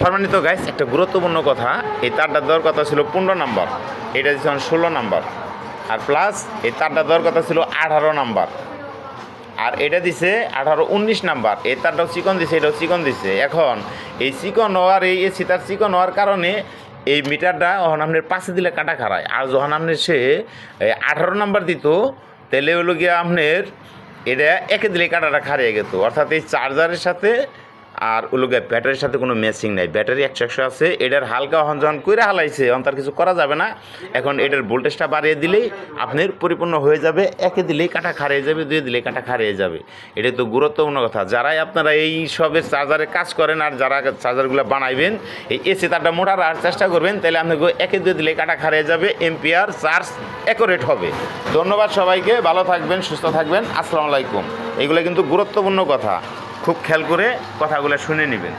সম্মানিত গাইস, একটা গুরুত্বপূর্ণ কথা, এই তারটা দেওয়ার কথা ছিল 15 নাম্বার, এটা দিচ্ছে 16 নাম্বার। আর প্লাস এই তারটা দেওয়ার কথা ছিল 18 নাম্বার, আর এটা দিছে 18-19 নাম্বার। এই তারটাও চিকন দিছে, এটাও চিকন দিছে। এখন এই চিকন হওয়ার এই এসি তার চিকন হওয়ার কারণে এই মিটারটা যখন আপনার পাশে দিলে কাটা খাড়ায়, আর যখন আপনার সে 18 নাম্বার দিত তাহলে হলো গিয়ে আপনার এটা একে দিলে কাটাটা খারিয়ে গেত। অর্থাৎ এই চার্জারের সাথে আর ওগুলো ব্যাটারির সাথে কোনো ম্যাচিং নাই। ব্যাটারি 100 আছে, এটার হালকা হন যখন কইরা হালাইছে এখন তার কিছু করা যাবে না। এখন এটার ভোল্টেজটা বাড়িয়ে দিলেই আপনার পরিপূর্ণ হয়ে যাবে। একে দিলেই কাটা খারিয়ে যাবে, দুয়ে দিলেই কাটা খারিয়ে যাবে। এটাই তো গুরুত্বপূর্ণ কথা। যারাই আপনারা এই সবের চার্জারে কাজ করেন আর যারা চার্জারগুলো বানাইবেন, এই এসি তারটা মোটা রাখার চেষ্টা করবেন, তাহলে আপনাকে একে দুয়ে দিলেই কাটা খারিয়ে যাবে, এম্পিয়ার চার্জ অ্যাকুরেট হবে। ধন্যবাদ সবাইকে, ভালো থাকবেন, সুস্থ থাকবেন, আসসালামু আলাইকুম। এগুলো কিন্তু গুরুত্বপূর্ণ কথা, খুব খেয়াল করে কথাগুলো শুনে নেবেন।